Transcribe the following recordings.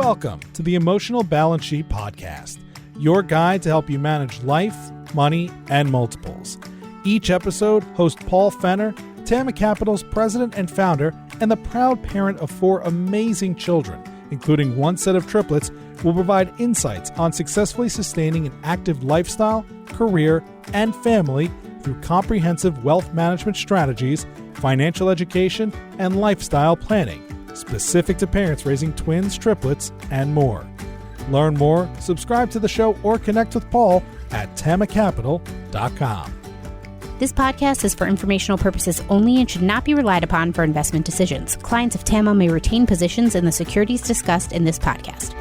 Welcome to the Emotional Balance Sheet Podcast, your guide to help you manage life, money, and multiples. Each episode, host Paul Fenner, Tama Capital's president and founder, and the proud parent of 4 amazing children, including 1 set of triplets, will provide insights on successfully sustaining an active lifestyle, career, and family through comprehensive wealth management strategies, financial education, and lifestyle planning, specific to parents raising twins, triplets, and more. Learn more, subscribe to the show, or connect with Paul at tamacapital.com. This podcast is for informational purposes only and should not be relied upon for investment decisions. Clients of Tama may retain positions in the securities discussed in this podcast.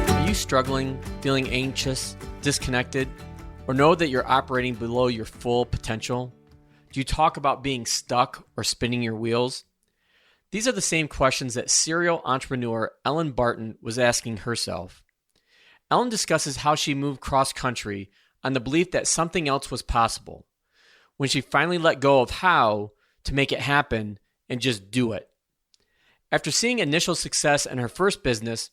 Are you struggling, feeling anxious, disconnected, or know that you're operating below your full potential? Do you talk about being stuck or spinning your wheels? These are the same questions that serial entrepreneur Elin Barton was asking herself. Elin discusses how she moved cross-country on the belief that something else was possible, when she finally let go of how to make it happen and just do it. After seeing initial success in her first business,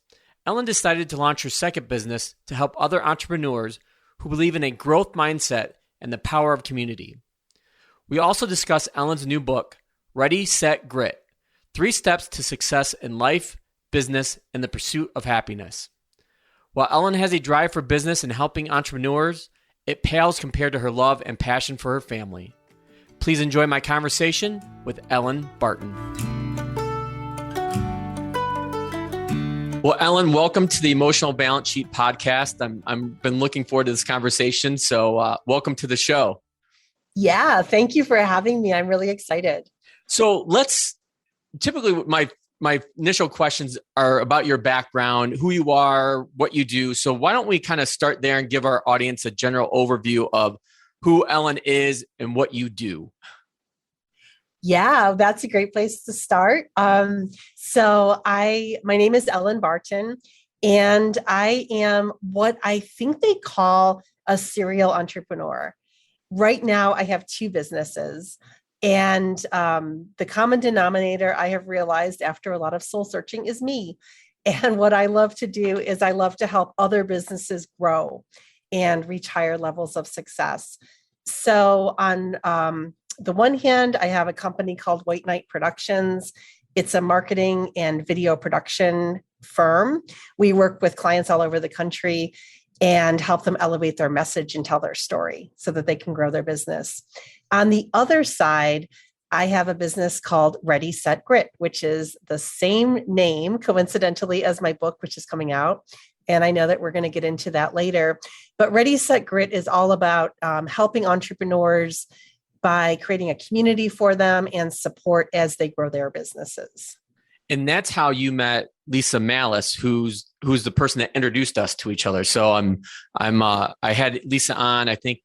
Elin decided to launch her second business to help other entrepreneurs who believe in a growth mindset and the power of community. We also discuss Elin's new book, Ready, Set, Grit: 3 Steps to Success in Life, Business, and the Pursuit of Happiness. While Elin has a drive for business and helping entrepreneurs, it pales compared to her love and passion for her family. Please enjoy my conversation with Elin Barton. Well, Elin, welcome to the Emotional Balance Sheet Podcast. I've been looking forward to this conversation, so welcome to the show. Yeah, thank you for having me. I'm really excited. So typically my initial questions are about your background, who you are, what you do. So why don't we kind of start there and give our audience a general overview of who Elin is and what you do? Yeah, that's a great place to start. My name is Elin Barton, and I am what I think they call a serial entrepreneur. Right now, I have 2 businesses. And the common denominator I have realized after a lot of soul searching is me. And what I love to do is I love to help other businesses grow and reach higher levels of success. So on the one hand, I have a company called White Knight Productions. It's a marketing and video production firm. We work with clients all over the country and help them elevate their message and tell their story so that they can grow their business. On the other side, I have a business called Ready, Set, Grit, which is the same name, coincidentally, as my book, which is coming out. And I know that we're going to get into that later. But Ready, Set, Grit is all about helping entrepreneurs by creating a community for them and support as they grow their businesses. And that's how you met Lisa Malice, who's the person that introduced us to each other. So I had Lisa on, I think,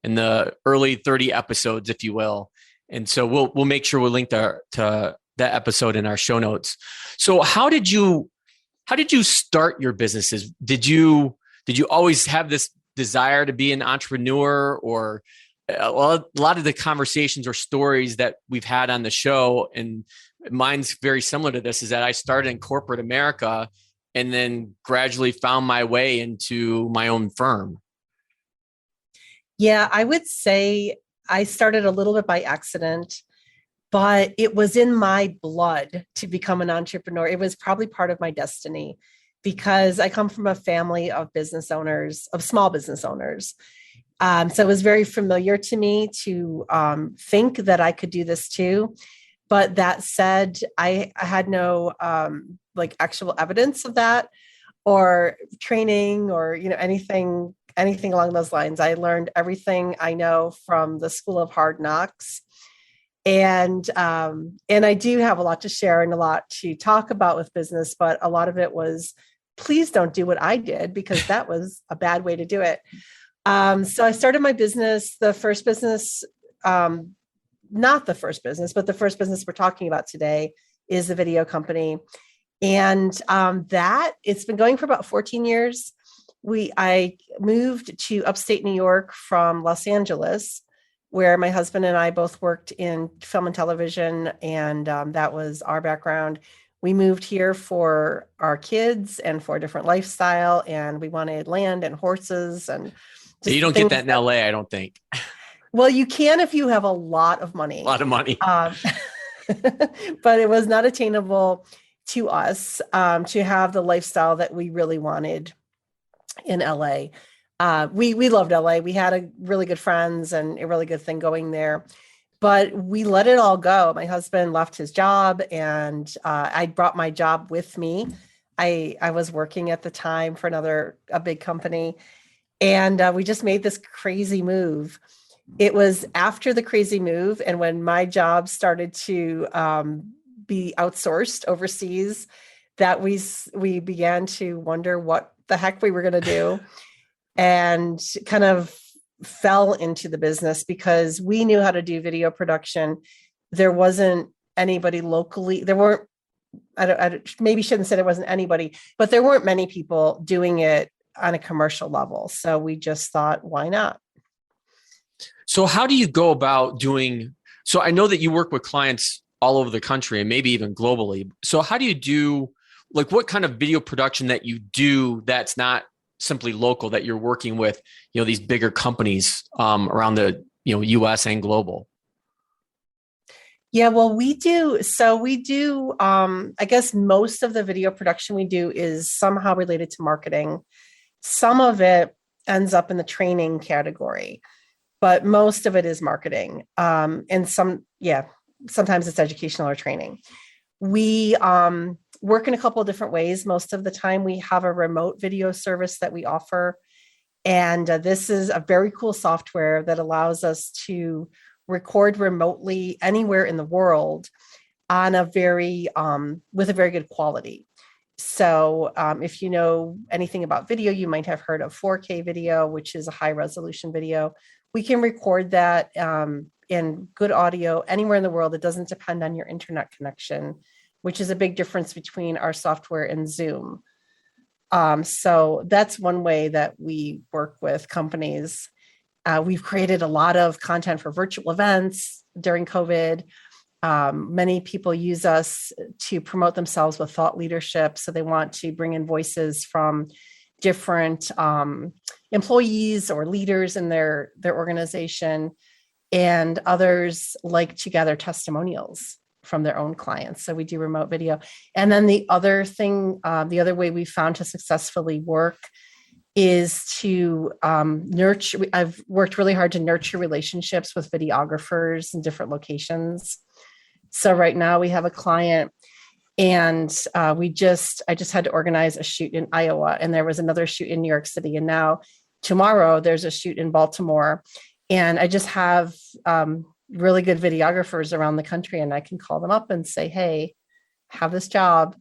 in the early 30 episodes, if you will. And so we'll make sure we'll link to that episode in our show notes. So how did you start your businesses? Did you always have this desire to be an entrepreneur, or a lot of the conversations or stories that we've had on the show, and mine's very similar to this, is that I started in corporate America and then gradually found my way into my own firm? Yeah, I would say I started a little bit by accident, but it was in my blood to become an entrepreneur. It was probably part of my destiny because I come from a family of business owners, of small business owners. So it was very familiar to me to think that I could do this too. But that said, I had no actual evidence of that, or training, or anything along those lines. I learned everything I know from the School of Hard Knocks, and I do have a lot to share and a lot to talk about with business. But a lot of it was, please don't do what I did, because that was a bad way to do it. So I started my business. The first business. Not the first business, but the first business we're talking about today is a video company. And that it's been going for about 14 years. I moved to upstate New York from Los Angeles, where my husband and I both worked in film and television. And that was our background. We moved here for our kids and for a different lifestyle, and we wanted land and horses and just You don't get that in LA, I don't think. Well, you can if you have a lot of money. A lot of money. But it was not attainable to us to have the lifestyle that we really wanted in LA. We loved LA. We had a really good friends and a really good thing going there, but we let it all go. My husband left his job, and I brought my job with me. I was working at the time for a big company, and we just made this crazy move. It was after the crazy move, and when my job started to be outsourced overseas, that we began to wonder what the heck we were going to do, and kind of fell into the business because we knew how to do video production. There wasn't anybody locally. There weren't. I maybe shouldn't say there wasn't anybody, but there weren't many people doing it on a commercial level. So we just thought, why not? So how do you go about doing, so I know that you work with clients all over the country and maybe even globally. So how do you do, like what kind of video production that you do that's not simply local, that you're working with, these bigger companies around the, US and global? Yeah, well, we do. So we do, I guess most of the video production we do is somehow related to marketing. Some of it ends up in the training category, but most of it is marketing. And sometimes it's educational or training. We work in a couple of different ways. Most of the time we have a remote video service that we offer. And this is a very cool software that allows us to record remotely anywhere in the world on with a very good quality. So if you know anything about video, you might have heard of 4K video, which is a high resolution video. We can record that in good audio anywhere in the world. It doesn't depend on your internet connection, which is a big difference between our software and Zoom. So that's one way that we work with companies. We've created a lot of content for virtual events during COVID. Many people use us to promote themselves with thought leadership. So they want to bring in voices from different employees or leaders in their organization, and others like to gather testimonials from their own clients. So we do remote video. And then the other way we found to successfully work is to nurture. I've worked really hard to nurture relationships with videographers in different locations. So right now we have a client, and I just had to organize a shoot in Iowa, and there was another shoot in New York City. And now tomorrow there's a shoot in Baltimore, and I just have really good videographers around the country, and I can call them up and say, hey, have this job.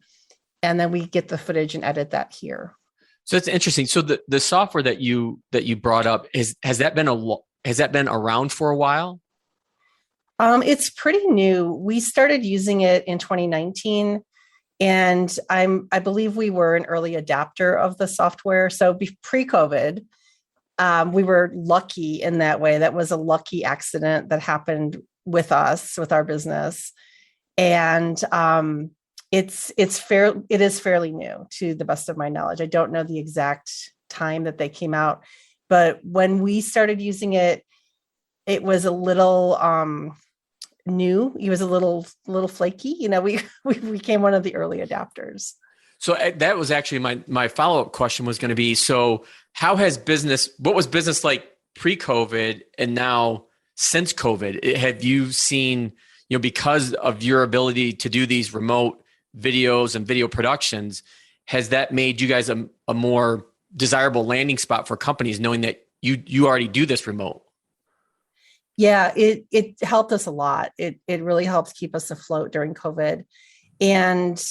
And then we get the footage and edit that here. So it's interesting. So the software that you brought up, has that been around for a while? It's pretty new. We started using it in 2019, and I believe we were an early adapter of the software. So pre-COVID, we were lucky in that way. That was a lucky accident that happened with us, with our business. And it is fairly new to the best of my knowledge. I don't know the exact time that they came out, but when we started using it, it was a little new. It was a little flaky. We became one of the early adapters. So that was actually my follow-up question was going to be, so what was business like pre-COVID and now since COVID? Have you seen, because of your ability to do these remote videos and video productions, has that made you guys a more desirable landing spot for companies, knowing that you already do this remote? Yeah, it helped us a lot. It really helped keep us afloat during COVID. And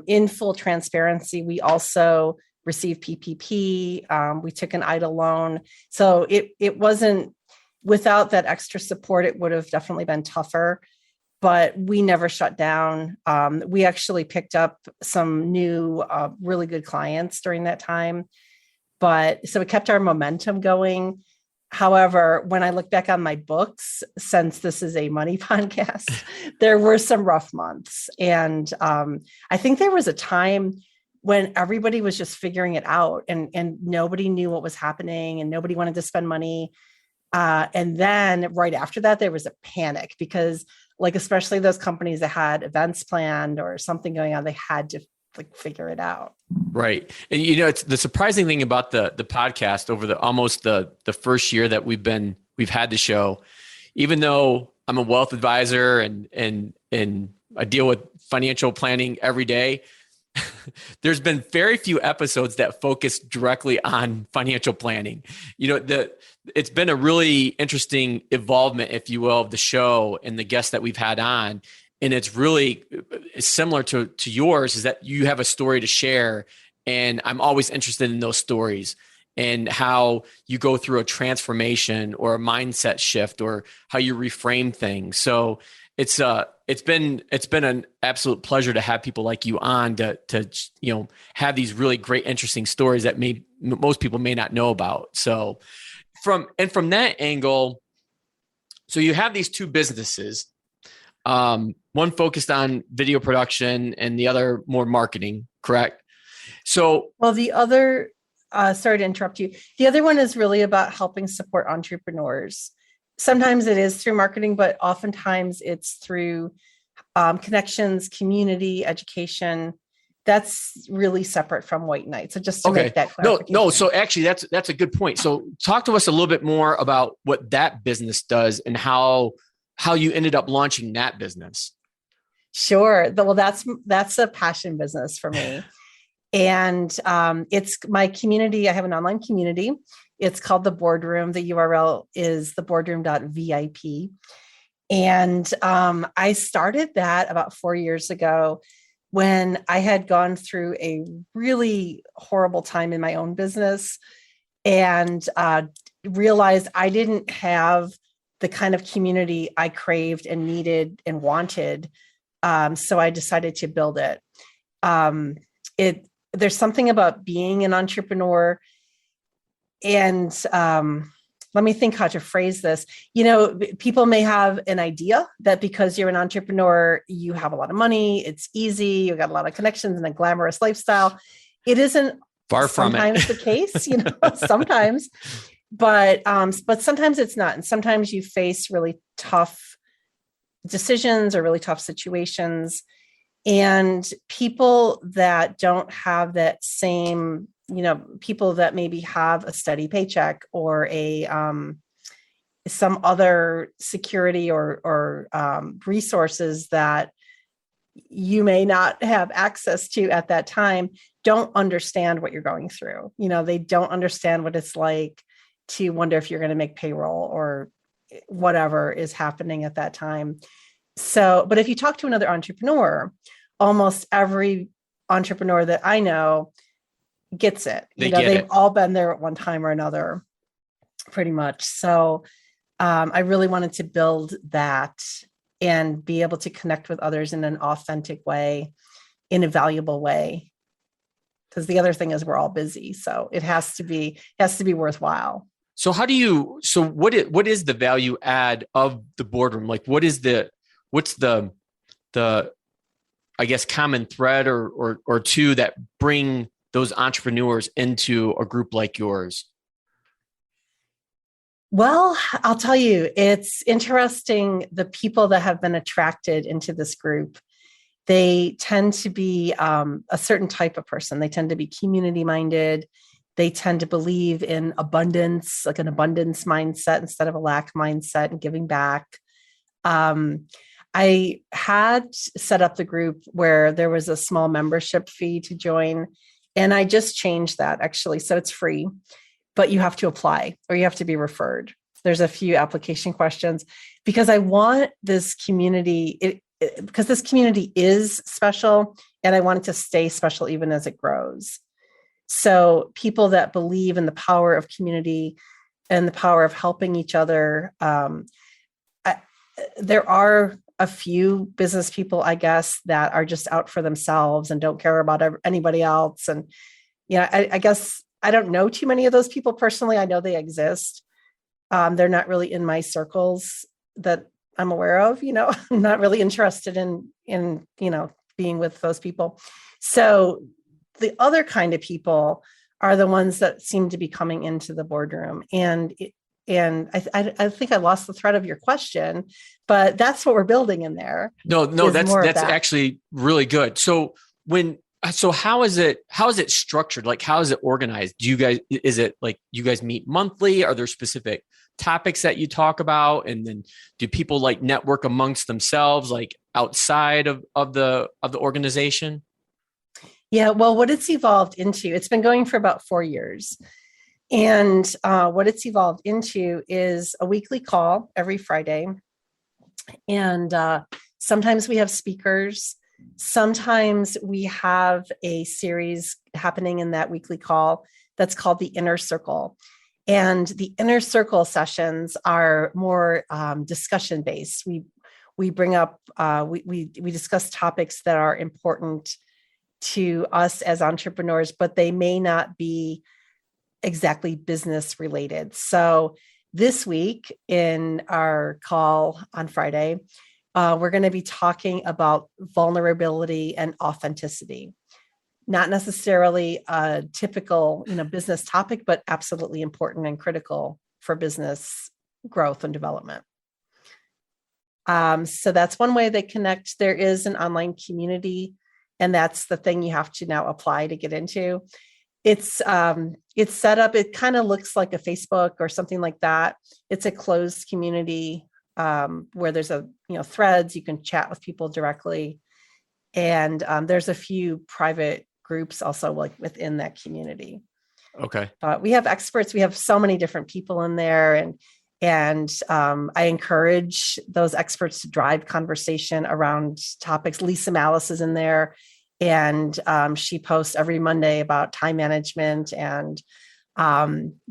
in full transparency, we also received PPP. We took an EIDL loan. So it wasn't, without that extra support, it would have definitely been tougher, but we never shut down. We actually picked up some new, really good clients during that time. So it kept our momentum going. However, when I look back on my books, since this is a money podcast, there were some rough months. And I think there was a time when everybody was just figuring it out and nobody knew what was happening and nobody wanted to spend money. And then right after that, there was a panic because like, especially those companies that had events planned or something going on, they had to like figure it out. Right. And it's the surprising thing about the podcast over almost the first year that we've had the show, even though I'm a wealth advisor and I deal with financial planning every day, there's been very few episodes that focus directly on financial planning. It's been a really interesting evolvement, if you will, of the show and the guests that we've had on. And it's really similar to yours, is that you have a story to share. And I'm always interested in those stories and how you go through a transformation or a mindset shift or how you reframe things. So it's been an absolute pleasure to have people like you on to have these really great, interesting stories that most people may not know about. So from that angle, so you have these two businesses, one focused on video production and the other more marketing, correct? So, well, the other, sorry to interrupt you. The other one is really about helping support entrepreneurs. Sometimes it is through marketing, but oftentimes it's through connections, community, education. That's really separate from White Knight. So just to make that clarification. No. So actually, that's a good point. So talk to us a little bit more about what that business does and how you ended up launching that business. Sure. Well, that's a passion business for me. And it's my community. I have an online community. It's called The Boardroom. The URL is theboardroom.vip. And I started that about 4 years ago when I had gone through a really horrible time in my own business and realized I didn't have the kind of community I craved and needed and wanted. So I decided to build it. There's something about being an entrepreneur. And let me think how to phrase this. People may have an idea that because you're an entrepreneur, you have a lot of money, it's easy, you got a lot of connections and a glamorous lifestyle. It isn't far from sometimes the case, sometimes, but sometimes it's not. And sometimes you face really tough decisions or really tough situations. And people that don't have that same, people that maybe have a steady paycheck or some other security or resources that you may not have access to at that time, don't understand what you're going through. They don't understand what it's like to wonder if you're going to make payroll or whatever is happening at that time. So, but if you talk to another entrepreneur, almost every entrepreneur that I know gets it. They've all been there at one time or another, pretty much. So I really wanted to build that and be able to connect with others in an authentic way, in a valuable way. Because the other thing is we're all busy. So it has to be worthwhile. So what is the value add of the boardroom? Like what's the I guess common thread or two that bring those entrepreneurs into a group like yours? Well, I'll tell you, it's interesting. The people that have been attracted into this group, they tend to be a certain type of person. They tend to be community minded. They tend to believe in abundance, like an abundance mindset instead of a lack mindset and giving back. I had set up the group where there was a small membership fee to join, and I just changed that actually. So it's free, but you have to apply or you have to be referred. There's a few application questions because I want this community, because this community is special and I want it to stay special even as it grows. So people that believe in the power of community and the power of helping each other. There are a few business people, I guess, that are just out for themselves and don't care about anybody else. And, I guess I don't know too many of those people personally. I know they exist, They're not really in my circles that I'm aware of, I'm not really interested in being with those people. So the other kind of people are the ones that seem to be coming into the boardroom. And I think I lost the thread of your question, but that's what we're building in there. No, that's actually really good. So how is it structured? Like, how is it organized? Is it like you guys meet monthly? Are there specific topics that you talk about? And then do people like network amongst themselves, like outside of the organization? Yeah, well, what it's evolved into, it's been going for about 4 years. And what it's evolved into is a weekly call every Friday. And sometimes we have speakers. Sometimes we have a series happening in that weekly call that's called the Inner Circle. And the Inner Circle sessions are more discussion based. We bring up, we discuss topics that are important to us as entrepreneurs, but they may not be exactly business related. So this week in our call on Friday, we're going to be talking about vulnerability and authenticity. Not necessarily a typical, business topic, but absolutely important and critical for business growth and development. So that's one way they connect. There is an online community, and that's the thing you have to now apply to get into. It's set up. It kind of looks like a Facebook or something like that. It's a closed community where there's threads. You can chat with people directly, and there's a few private groups also like within that community. Okay. We have experts. We have so many different people in there, and I encourage those experts to drive conversation around topics. Lisa Malice is in there, and she posts every Monday about time management and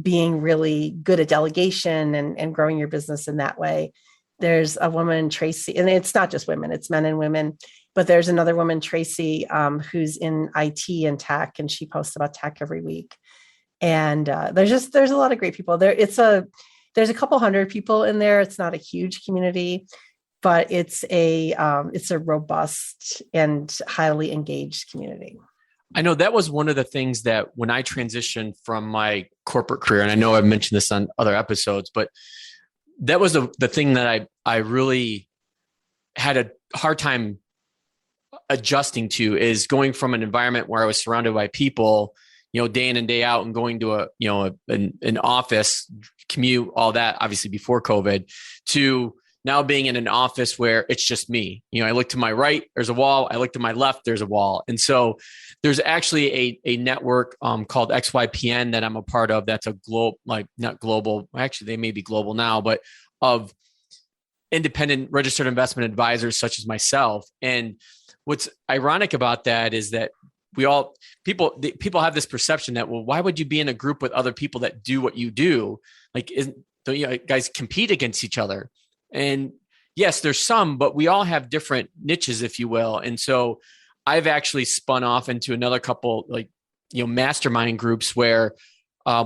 being really good at delegation and growing your business in that way. There's a woman, Tracy, and it's not just women, it's men and women, but there's another woman, Tracy, who's in IT and tech, and she posts about tech every week. And there's a lot of great people there. There's a couple hundred people in there. It's not a huge community, but it's a robust and highly engaged community. I know that was one of the things that when I transitioned from my corporate career, and I know I've mentioned this on other episodes, but that was the thing that I really had a hard time adjusting to, is going from an environment where I was surrounded by people, day in and day out, and going to an office, commute, all that, obviously before COVID, to now being in an office where it's just me. I look to my right, there's a wall. I look to my left, there's a wall. And so there's actually a network called XYPN that I'm a part of. That's a not global. Actually, they may be global now, but of independent registered investment advisors such as myself. And what's ironic about that is that people have this perception that, well, why would you be in a group with other people that do what you do? Like, don't you guys compete against each other? And yes, there's some, but we all have different niches, if you will. And so I've actually spun off into another couple, mastermind groups where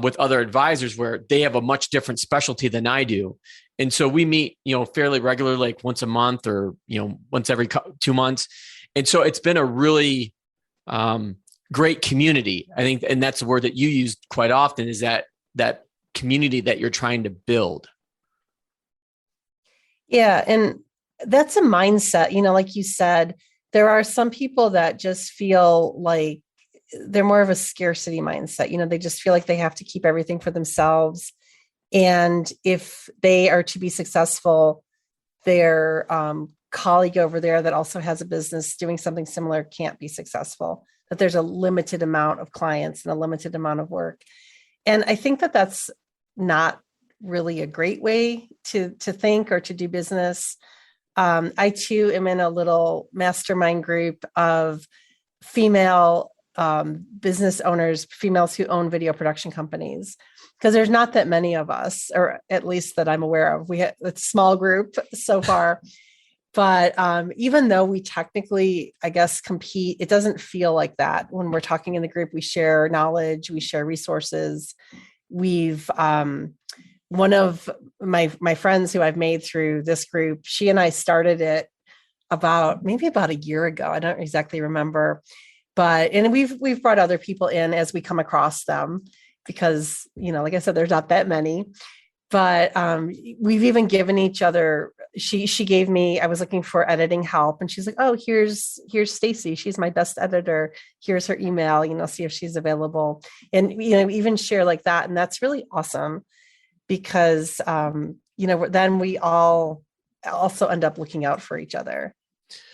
with other advisors where they have a much different specialty than I do. And so we meet, fairly regularly, like once a month or, once every 2 months. And so it's been a really great community, I think. And that's a word that you use quite often, is that community that you're trying to build. Yeah. And that's a mindset, like you said, there are some people that just feel like they're more of a scarcity mindset. They just feel like they have to keep everything for themselves. And if they are to be successful, their colleague over there that also has a business doing something similar can't be successful, that there's a limited amount of clients and a limited amount of work. And I think that that's not really a great way to think or to do business. I too am in a little mastermind group of female business owners, females who own video production companies, because there's not that many of us, or at least that I'm aware of. It's a small group so far, but even though we technically, I guess, compete, it doesn't feel like that. When we're talking in the group, we share knowledge, we share resources. one of my friends who I've made through this group, she and I started it maybe about a year ago. I don't exactly remember, and we've brought other people in as we come across them because, like I said, there's not that many, but we've even given each other, she gave me, I was looking for editing help and she's like, oh, here's Stacy. She's my best editor. Here's her email, see if she's available. And, even share like that. And that's really awesome because, then we all also end up looking out for each other.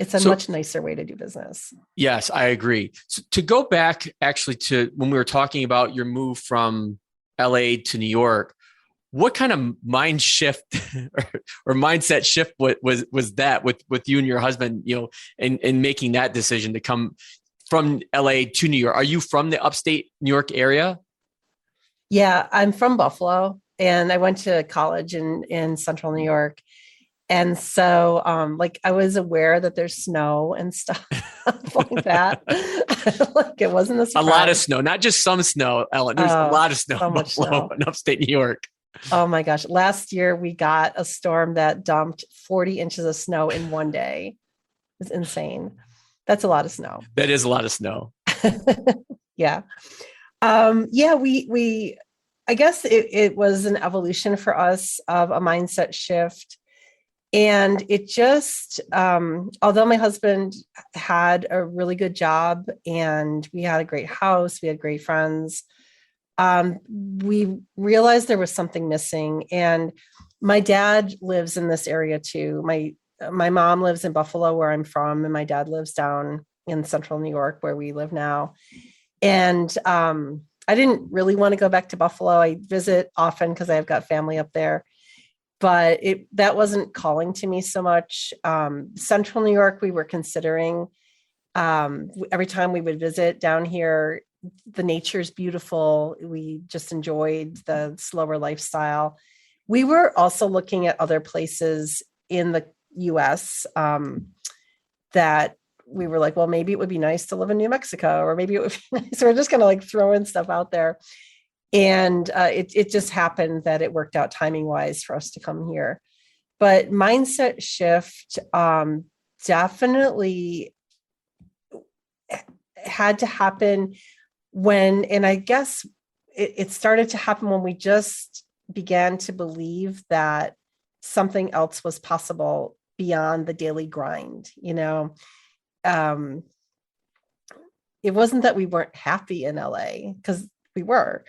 It's a much nicer way to do business. Yes, I agree. So to go back actually to when we were talking about your move from LA to New York, what kind of mind shift or mindset shift was that with you and your husband, in making that decision to come from LA to New York? Are you from the upstate New York area? Yeah, I'm from Buffalo and I went to college in central New York. And so, I was aware that there's snow and stuff like that. It wasn't a surprise. A lot of snow, not just some snow, Ellen. There's a lot of snow so in much Buffalo snow. and upstate New York. Oh my gosh. Last year we got a storm that dumped 40 inches of snow in one day. It was insane. That's a lot of snow. That is a lot of snow. Yeah. We I guess it was an evolution for us of a mindset shift. And it just, although my husband had a really good job and we had a great house, we had great friends, we realized there was something missing. And my dad lives in this area too. My mom lives in Buffalo, where I'm from, and my dad lives down in central New York, where we live now. And I didn't really want to go back to Buffalo. I visit often because I've got family up there. But that wasn't calling to me so much. Central New York, we were considering. Every time we would visit down here, the nature's beautiful. We just enjoyed the slower lifestyle. We were also looking at other places in the U.S. That we were like, well, maybe it would be nice to live in New Mexico, or maybe it would be nice. So we're just going to throw in stuff out there. And it just happened that it worked out timing wise for us to come here. But mindset shift definitely had to happen and I guess it started to happen when we just began to believe that something else was possible beyond the daily grind. It wasn't that we weren't happy in LA, because we were.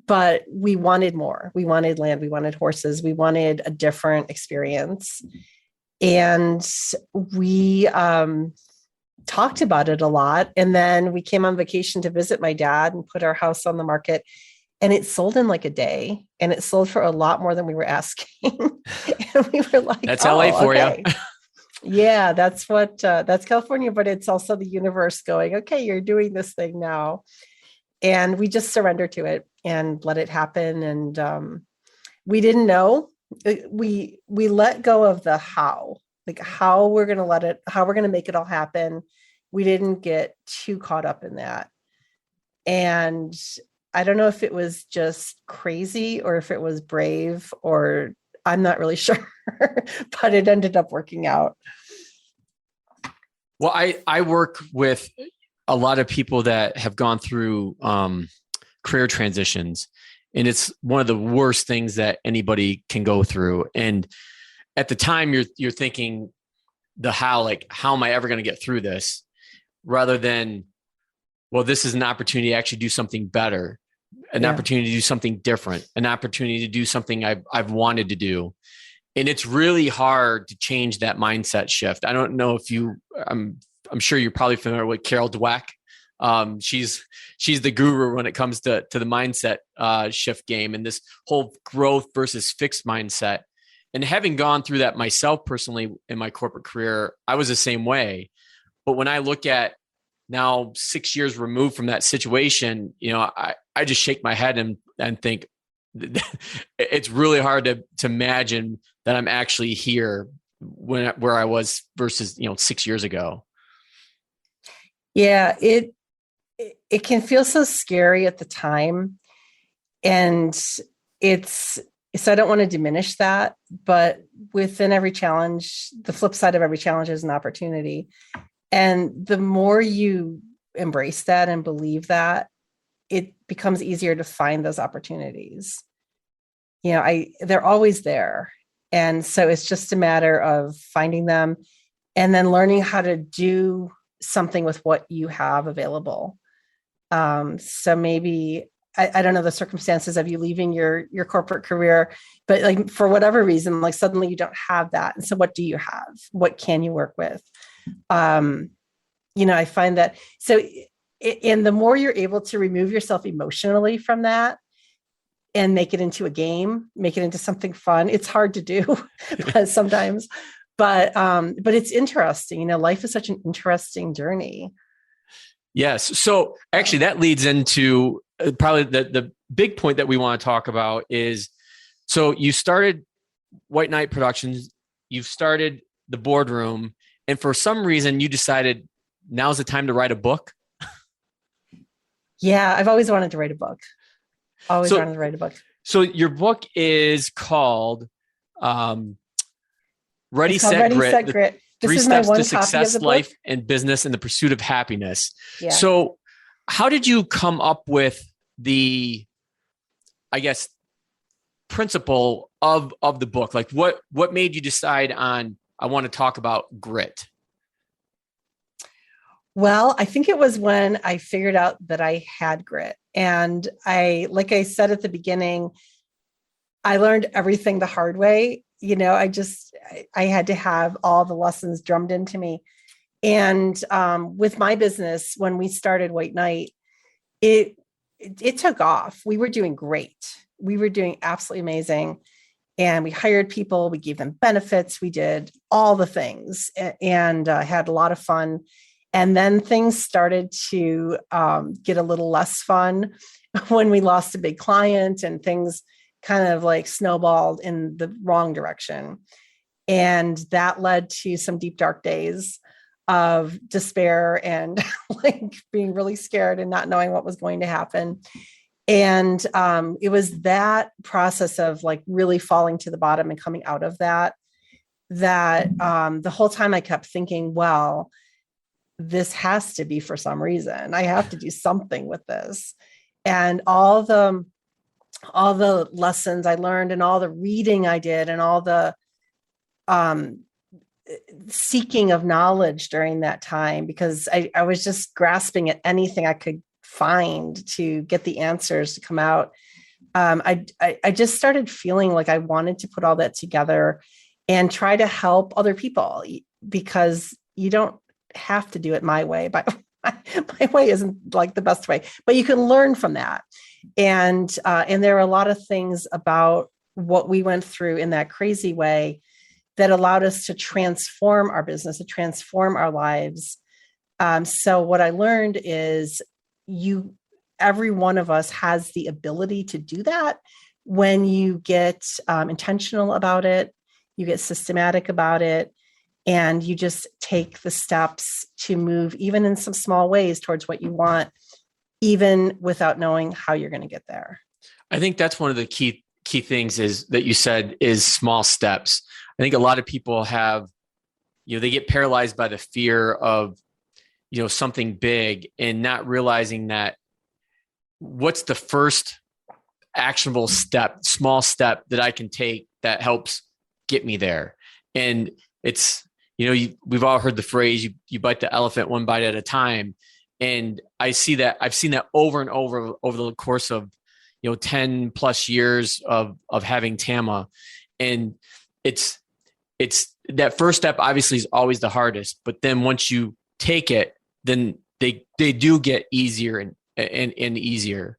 But we wanted more. We wanted land. We wanted horses. We wanted a different experience. And we talked about it a lot. And then we came on vacation to visit my dad and put our house on the market. And it sold in a day. And it sold for a lot more than we were asking. And we were like, that's LA for you. Yeah, that's California. But it's also the universe going, okay, you're doing this thing now. And we just surrendered to it and let it happen. And we didn't know. We let go of the how we're going to make it all happen. We didn't get too caught up in that. And I don't know if it was just crazy or if it was brave, or I'm not really sure, but it ended up working out. Well, I work with a lot of people that have gone through career transitions, and it's one of the worst things that anybody can go through. And at the time you're thinking the how am I ever going to get through this, rather than, well, this is an opportunity to actually do something better, an opportunity to do something different, an opportunity to do something I've wanted to do. And it's really hard to change that mindset shift. I don't know if I'm sure you're probably familiar with Carol Dweck. She's the guru when it comes to the mindset shift game and this whole growth versus fixed mindset. And having gone through that myself personally in my corporate career, I was the same way. But when I look at now 6 years removed from that situation, I just shake my head and think it's really hard to imagine that I'm actually here where I was versus 6 years ago. Yeah, it can feel so scary at the time, and it's So I don't want to diminish that, but within every challenge, the flip side of every challenge is an opportunity. And the more you embrace that and believe that, it becomes easier to find those opportunities. They're always there. And so it's just a matter of finding them and then learning how to do something with what you have available. So maybe, I don't know the circumstances of you leaving your corporate career, but like for whatever reason, like suddenly you don't have that. And so what do you have? What can you work with? I find that, and the more you're able to remove yourself emotionally from that and make it into a game, make it into something fun, it's hard to do sometimes, but it's interesting. Life is such an interesting journey. Yes. So actually that leads into probably the big point that we want to talk about is, so you started White Knight Productions, you've started the Boardroom, and for some reason you decided now's the time to write a book. Yeah. I've always wanted to write a book. Wanted to write a book. So your book is called Ready, Set, Grit. Three steps to success, life, and business in the pursuit of happiness. Yeah. So how did you come up with the, I guess, principle of the book? Like what made you decide on, I want to talk about grit? Well, I think it was when I figured out that I had grit. And like I said at the beginning, I learned everything the hard way. I had to have all the lessons drummed into me. And with my business, when we started White Knight, it took off. We were doing great. We were doing absolutely amazing. And we hired people, we gave them benefits, we did all the things and had a lot of fun. And then things started to get a little less fun when we lost a big client and things kind of like snowballed in the wrong direction. And that led to some deep, dark days of despair and like being really scared and not knowing what was going to happen. And it was that process of like really falling to the bottom and coming out of that the whole time I kept thinking, well, this has to be for some reason. I have to do something with this. And all the lessons I learned and all the reading I did and all the seeking of knowledge during that time, because I was just grasping at anything I could find to get the answers to come out. I just started feeling like I wanted to put all that together and try to help other people, because you don't have to do it my way, but my way isn't like the best way, but you can learn from that. And there are a lot of things about what we went through in that crazy way that allowed us to transform our business, to transform our lives. So what I learned is every one of us has the ability to do that when you get intentional about it, you get systematic about it, and you just take the steps to move, even in some small ways, towards what you want, even without knowing how you're going to get there. I think that's one of the key things is that you said is small steps. I think a lot of people have, they get paralyzed by the fear of, something big and not realizing that what's the first actionable step, small step that I can take that helps get me there. And it's, we've all heard the phrase, you bite the elephant one bite at a time. And I've seen that over and over the course of, 10 plus years of having Tama. And it's that first step obviously is always the hardest, but then once you take it, then they do get easier and easier.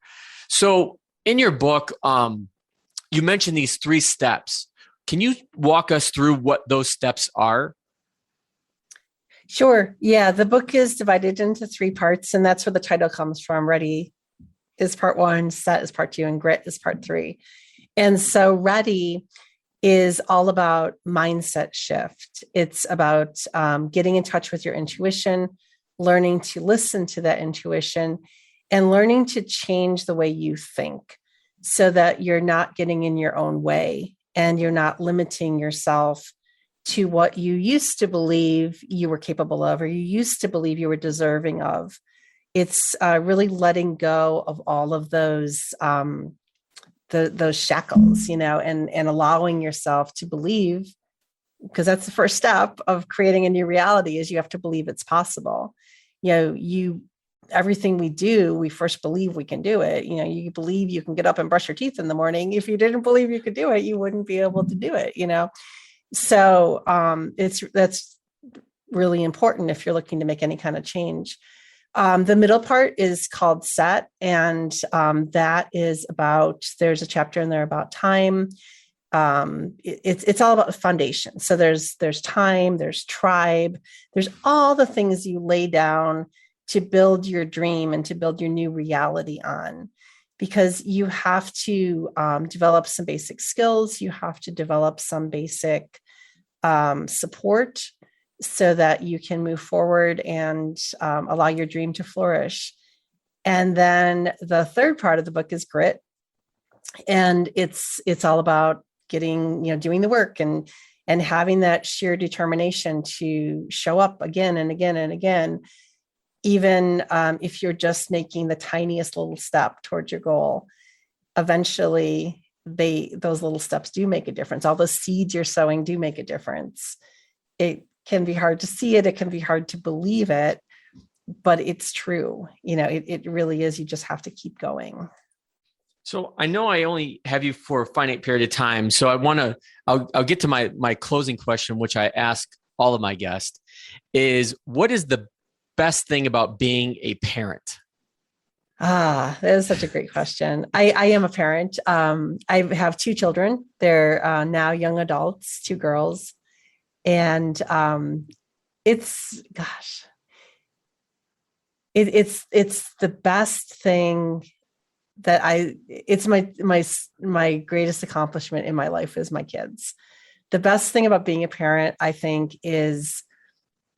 So in your book, you mentioned these 3 steps. Can you walk us through what those steps are? Sure. Yeah. The book is divided into 3 parts, and that's where the title comes from. Ready is part 1, Set is part 2, and Grit is part 3. And so Ready is all about mindset shift. It's about getting in touch with your intuition, learning to listen to that intuition, and learning to change the way you think. so that you're not getting in your own way and you're not limiting yourself to what you used to believe you were capable of, or you used to believe you were deserving of. It's really letting go of all of those shackles, and allowing yourself to believe, because that's the first step of creating a new reality, is you have to believe it's possible. Everything we do, we first believe we can do it. You believe you can get up and brush your teeth in the morning. If you didn't believe you could do it, you wouldn't be able to do it, So that's really important if you're looking to make any kind of change. The middle part is called set. And that is there's a chapter in there about time. It's all about the foundation. So there's time, there's tribe, there's all the things you lay down to build your dream and to build your new reality on, because you have to develop some basic skills. You have to develop some basic support so that you can move forward and allow your dream to flourish. And then the third part of the book is grit. And it's all about doing the work and having that sheer determination to show up again and again and again, even if you're just making the tiniest little step towards your goal. Eventually, those little steps do make a difference. All the seeds you're sowing do make a difference. It can be hard to see it. It can be hard to believe it, but it's true. It really is. You just have to keep going. So I know I only have you for a finite period of time. So I'll get to my closing question, which I ask all of my guests, is what is the best thing about being a parent? That is such a great question. I am a parent. I have two children. They're now young adults, 2 girls. And it's the best thing it's my greatest accomplishment in my life is my kids. The best thing about being a parent, I think, is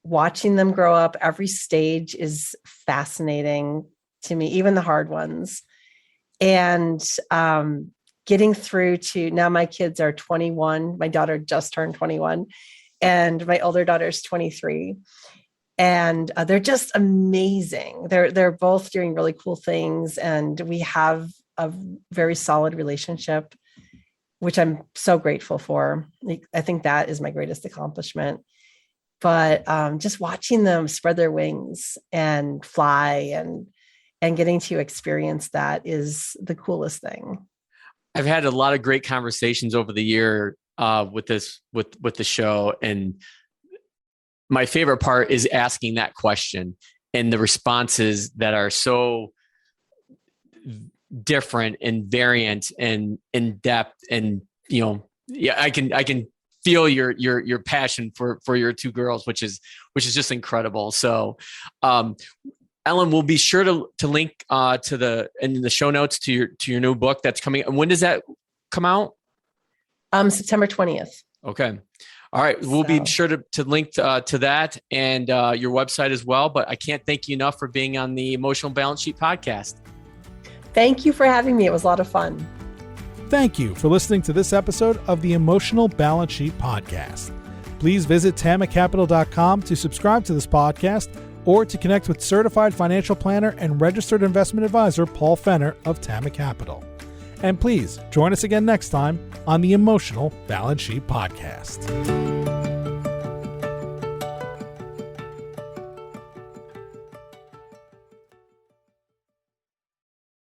watching them grow up. Every stage is fascinating to me, even the hard ones. And getting through to now, my kids are 21. My daughter just turned 21, and my older daughter is 23. And they're just amazing. They're both doing really cool things, and we have a very solid relationship, which I'm so grateful for. I think that is my greatest accomplishment. But just watching them spread their wings and fly and getting to experience that is the coolest thing. I've had a lot of great conversations over the year with the show, and my favorite part is asking that question and the responses that are so different and variant and in depth. And, I can feel your passion for your 2 girls, which is just incredible. So, Elin, we'll be sure to link in the show notes to your new book that's coming. And when does that come out? September 20th. Okay. All right. We'll be sure to link to that and your website as well. But I can't thank you enough for being on the Emotional Balance Sheet podcast. Thank you for having me. It was a lot of fun. Thank you for listening to this episode of the Emotional Balance Sheet podcast. Please visit tamacapital.com to subscribe to this podcast or to connect with certified financial planner and registered investment advisor Paul Fenner of Tama Capital. And please join us again next time on the Emotional Balance Sheet podcast.